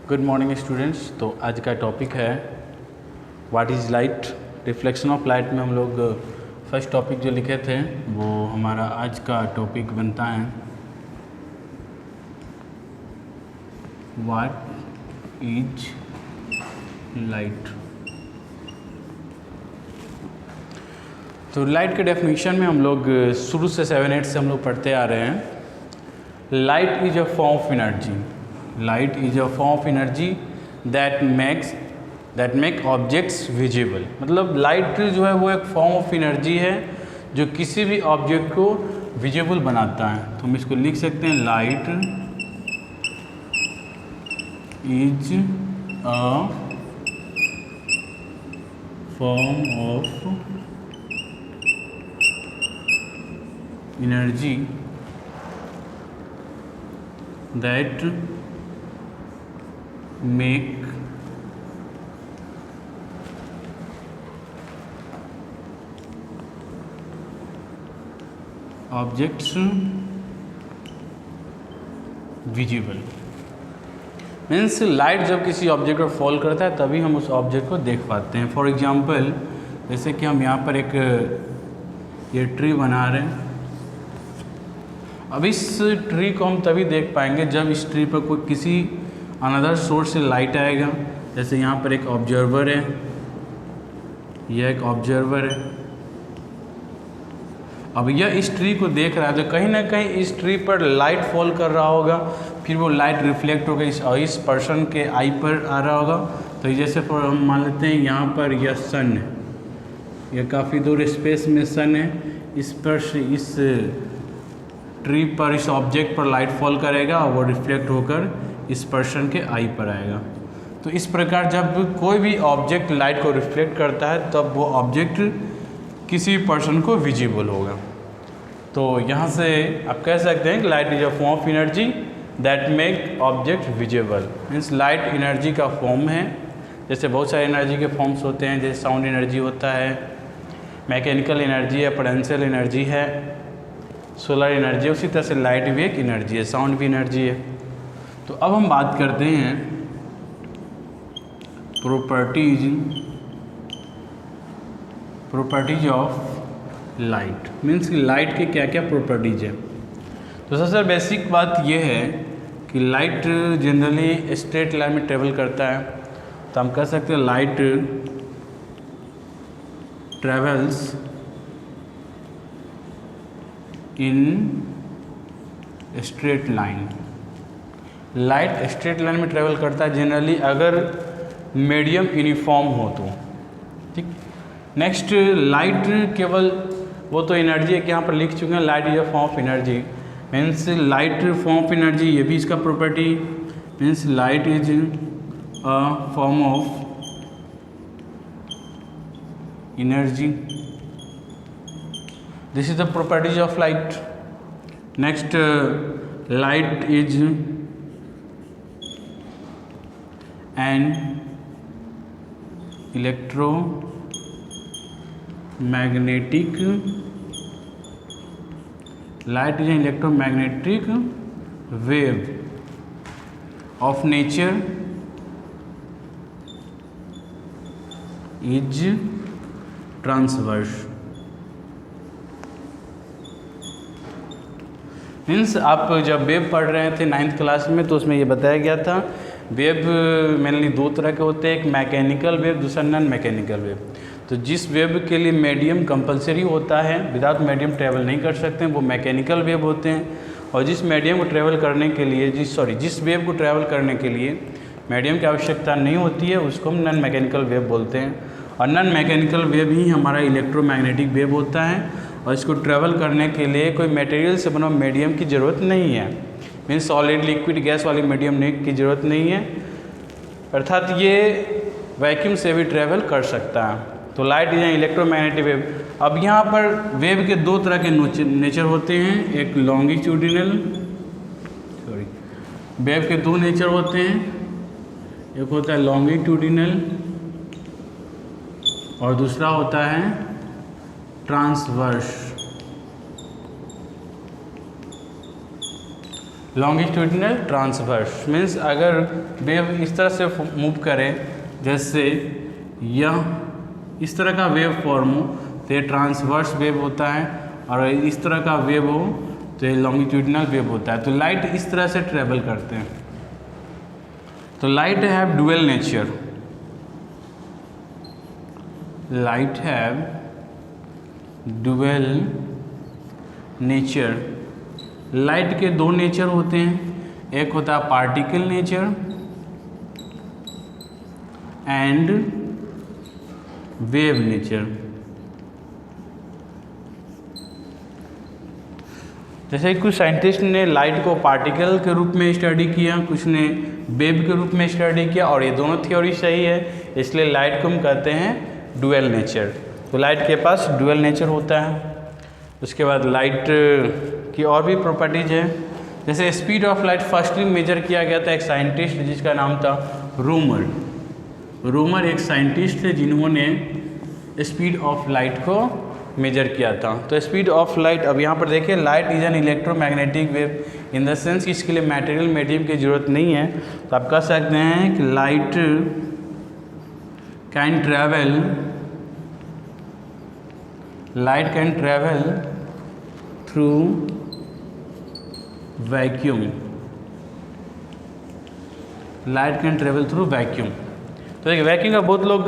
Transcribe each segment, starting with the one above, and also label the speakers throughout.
Speaker 1: Good morning students. तो आज का टॉपिक है what is light. Reflection of light में हम लोग फर्स्ट टॉपिक जो लिखे थे वो हमारा आज का टॉपिक बनता है व्हाट इज लाइट। तो लाइट के डेफिनेशन में हम लोग शुरू से 7-8 से हम लोग पढ़ते आ रहे हैं। Light is a form of energy. Light is a form of energy that make objects visible. मतलब लाइट जो है वो एक फॉर्म ऑफ एनर्जी है जो किसी भी ऑब्जेक्ट को विजिबल बनाता है। तो हम इसको लिख सकते हैं light is a form of energy that make objects visible. Means light जब किसी ऑब्जेक्ट पर फॉल करता है तभी हम उस ऑब्जेक्ट को देख पाते हैं। फॉर एग्जांपल जैसे कि हम यहाँ पर एक ये ट्री बना रहे हैं। अब इस ट्री को हम तभी देख पाएंगे जब इस ट्री पर कोई किसी अनदर सोर्स से लाइट आएगा। जैसे यहाँ पर एक ऑब्जर्वर है, यह एक ऑब्जर्वर है। अब यह इस ट्री को देख रहा है तो कहीं ना कहीं इस ट्री पर लाइट फॉल कर रहा होगा, फिर वो लाइट रिफ्लेक्ट होकर इस पर्सन के आई पर आ रहा होगा। तो जैसे हम मान लेते हैं यहाँ पर यह सन है, यह काफ़ी दूर स्पेस में सन है। इस पर इस ट्री पर इस ऑब्जेक्ट पर लाइट फॉल करेगा और वो रिफ्लेक्ट होकर इस पर्सन के आई पर आएगा। तो इस प्रकार जब कोई भी ऑब्जेक्ट लाइट को रिफ्लेक्ट करता है तब वो ऑब्जेक्ट किसी पर्सन को विजिबल होगा। तो यहाँ से आप कह सकते हैं कि light is a form of energy that make object visible. Means light energy का फॉर्म है। जैसे बहुत सारे एनर्जी के फॉर्म्स होते हैं, जैसे साउंड एनर्जी होता है, मैकेनिकल एनर्जी है, पोटेंशियल एनर्जी है, सोलर एनर्जी। उसी तरह से लाइट भी एक एनर्जी है, साउंड भी एनर्जी है। तो अब हम बात करते हैं प्रॉपर्टीज ऑफ लाइट। मीन्स कि लाइट के क्या क्या प्रॉपर्टीज है। तो सबसे बेसिक बात यह है कि लाइट जनरली स्ट्रेट लाइन में ट्रेवल करता है। तो हम कह सकते हैं light travels in straight line. Light straight line में ट्रेवल करता है जनरली अगर मीडियम यूनिफॉर्म हो तो। ठीक। नेक्स्ट, लाइट केवल वो तो एनर्जी है कि यहाँ पर लिख चुके हैं light is a form of energy. Means light form of energy, ये भी इसका property. Means light is a form of energy. This is the properties of light. Next, light is an electromagnetic. Light is an electromagnetic wave of nature is transverse. Means आप जब wave पढ़ रहे थे 9th class में तो उसमें ये बताया गया था वेव मेनली दो तरह के होते हैं, एक मैकेनिकल वेव, दूसरा नॉन मैकेनिकल वेव। तो जिस वेव के लिए मीडियम कंपलसरी होता है, विदाउट मीडियम ट्रैवल नहीं कर सकते हैं, वो मैकेनिकल वेव होते हैं। और जिस मीडियम को ट्रैवल करने के लिए जिस वेव को ट्रैवल करने के लिए मीडियम की आवश्यकता नहीं होती है उसको हम नॉन मैकेनिकल वेव बोलते हैं। और नॉन मैकेनिकल वेव ही हमारा इलेक्ट्रोमैग्नेटिक वेव होता है और इसको ट्रैवल करने के लिए कोई मटेरियल से बना मीडियम की ज़रूरत नहीं है। मीन्स सॉलिड, लिक्विड, गैस वाली मीडियम की ज़रूरत नहीं है, अर्थात ये वैक्यूम से भी ट्रैवल कर सकता है। तो light is an electromagnetic wave. अब यहाँ पर वेव के दो तरह के नेचर होते हैं, एक लॉन्गिट्यूडिनल, वेव के दो नेचर होते हैं, एक होता है लॉन्गिट्यूडिनल और दूसरा होता है ट्रांसवर्स। लॉन्गिट्यूडिनल ट्रांसवर्स मीन्स अगर वेव इस तरह से मूव करे, जैसे यह इस तरह का वेव फॉर्म हो तो ये ट्रांसवर्स वेव होता है, और इस तरह का वेव हो तो ये लॉन्गिट्यूडिनल वेव होता है। तो लाइट इस तरह से ट्रेवल करते हैं। तो light have dual nature, light have dual nature. Light के दो नेचर होते हैं, एक होता है particle nature and wave nature. जैसे कुछ साइंटिस्ट ने लाइट को पार्टिकल के रूप में स्टडी किया, कुछ ने वेव के रूप में स्टडी किया, और ये दोनों थ्योरी सही है, इसलिए लाइट को हम कहते हैं डुअल नेचर। तो लाइट के पास डुअल नेचर होता है। उसके बाद लाइट की और भी प्रॉपर्टीज है, जैसे speed of light firstly measure किया गया था एक साइंटिस्ट जिसका नाम था रूमर। रूमर एक साइंटिस्ट थे जिन्होंने स्पीड ऑफ लाइट को मेजर किया था। तो स्पीड ऑफ लाइट, अब यहाँ पर देखिए, light is an electromagnetic wave in the sense कि इसके लिए मटेरियल मीडियम की जरूरत नहीं है। तो आप कह सकते हैं कि light can travel through vacuum. Light can travel through vacuum. तो देखिए वैक्यूम का बहुत लोग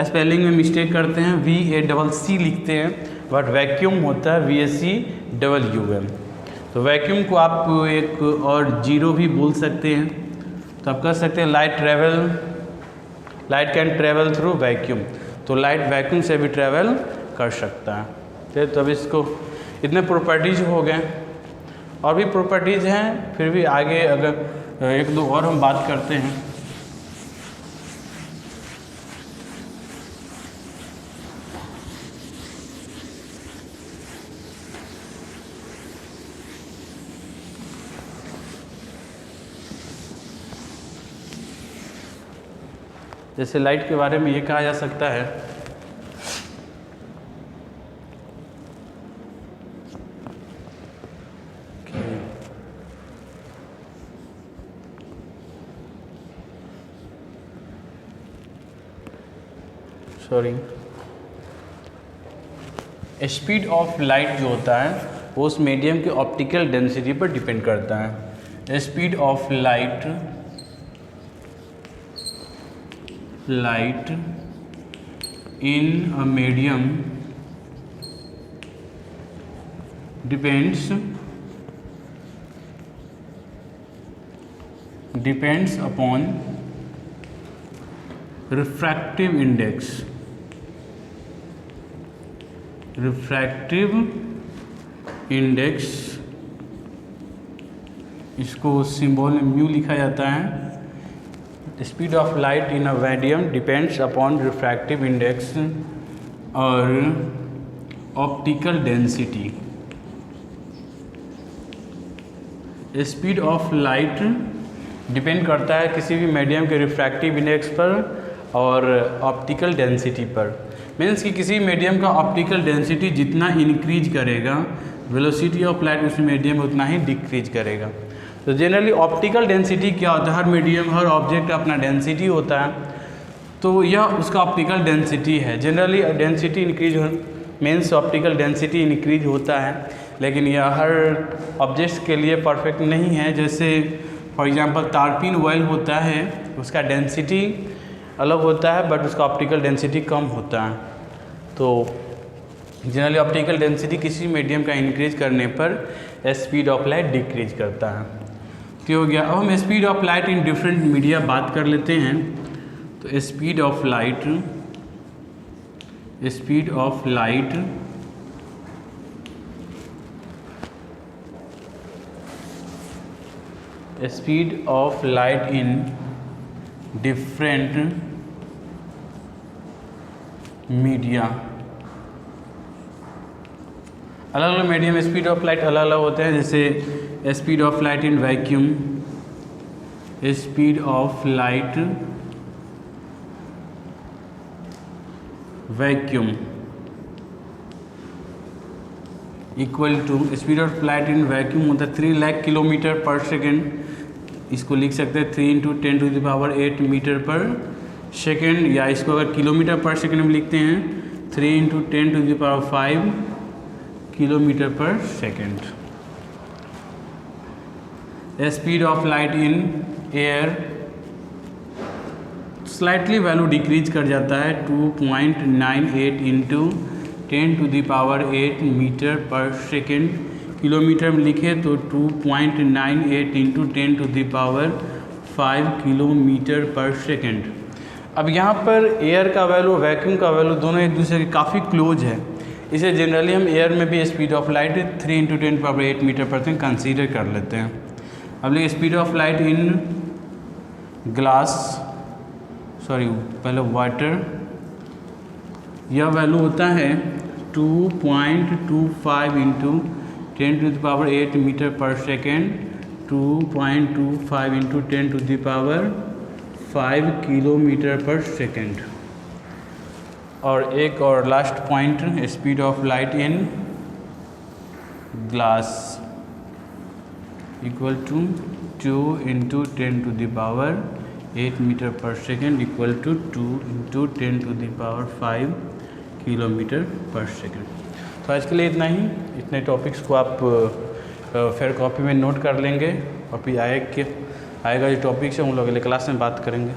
Speaker 1: स्पेलिंग में मिस्टेक करते हैं, VACC लिखते हैं, बट वैक्यूम होता है VACWM। तो वैक्यूम को आप एक और जीरो भी बोल सकते हैं। तो आप कह सकते हैं light can travel through vacuum. तो लाइट वैक्यूम से भी ट्रेवल कर सकता है। तो अब इसको इतने प्रॉपर्टीज हो गए, और भी प्रॉपर्टीज हैं, फिर भी आगे अगर एक दो और हम बात करते हैं। जैसे लाइट के बारे में ये कहा जा सकता है स्पीड ऑफ लाइट जो होता है वो उस मीडियम के ऑप्टिकल डेंसिटी पर डिपेंड करता है। Speed of light in a medium depends upon refractive index, इसको सिंबल में म्यू लिखा जाता है। Speed of light in a medium depends upon refractive index और optical density. Speed of light depend करता है किसी भी मीडियम के रिफ्रैक्टिव इंडेक्स पर और ऑप्टिकल डेंसिटी पर। मीन्स कि किसी मीडियम का ऑप्टिकल डेंसिटी जितना इंक्रीज करेगा, वेलोसिटी ऑफ लाइट उस मीडियम में उतना ही डिक्रीज करेगा। तो जनरली ऑप्टिकल डेंसिटी क्या होता है, हर मीडियम हर ऑब्जेक्ट का अपना डेंसिटी होता है, तो यह उसका ऑप्टिकल डेंसिटी है। Generally density increase means optical density increase होता है, लेकिन यह हर ऑब्जेक्ट्स के लिए परफेक्ट नहीं है। जैसे फॉर एग्जांपल तारपीन ऑयल होता है, उसका डेंसिटी अलग होता है बट उसका ऑप्टिकल डेंसिटी कम होता है। तो जनरली ऑप्टिकल डेंसिटी किसी मीडियम का इंक्रीज करने पर स्पीड ऑफ लाइट डिक्रीज करता है। तो हो गया। अब हम speed of light in different media बात कर लेते हैं। तो speed of light in different media, अलग अलग मीडियम स्पीड ऑफ लाइट अलग अलग होते हैं। जैसे speed of light in vacuum, speed of light vacuum, equal to speed of light in vacuum होता है 3 लाख किलोमीटर पर सेकेंड। इसको लिख सकते हैं 3 × 10⁸ मीटर पर सेकेंड, या इसको अगर किलोमीटर पर सेकेंड में लिखते हैं 3 × 10⁵ किलोमीटर पर second. Speed of light in air slightly value decrease कर जाता है 2.98 × 10⁸ मीटर पर सेकेंड। किलोमीटर में लिखे तो 2.98 × 10⁵ किलोमीटर पर सेकेंड। अब यहाँ पर एयर का वैल्यू वैक्यूम का वैल्यू दोनों एक दूसरे के काफ़ी क्लोज है, इसे जनरली हम एयर में भी स्पीड ऑफ लाइट 3 × 10⁸ मीटर पर सेकेंड कंसीडर कर लेते हैं। अब लेकिन स्पीड ऑफ लाइट इन पहले वाटर, यह वैल्यू होता है 2.25 × 10⁸ मीटर पर सेकेंड, 2.25 × 10⁵ किलोमीटर पर सेकेंड। और एक और last point, speed of light in glass equal to 2 × 10⁸ metre पर सेकेंड इक्वल टू 2 × 10⁵ किलोमीटर पर सेकेंड। तो आज के लिए इतना ही। इतने टॉपिक्स को आप फिर कॉपी में नोट कर लेंगे और फिर आएगा जो टॉपिक्स है उन लोग अगले क्लास में बात करेंगे।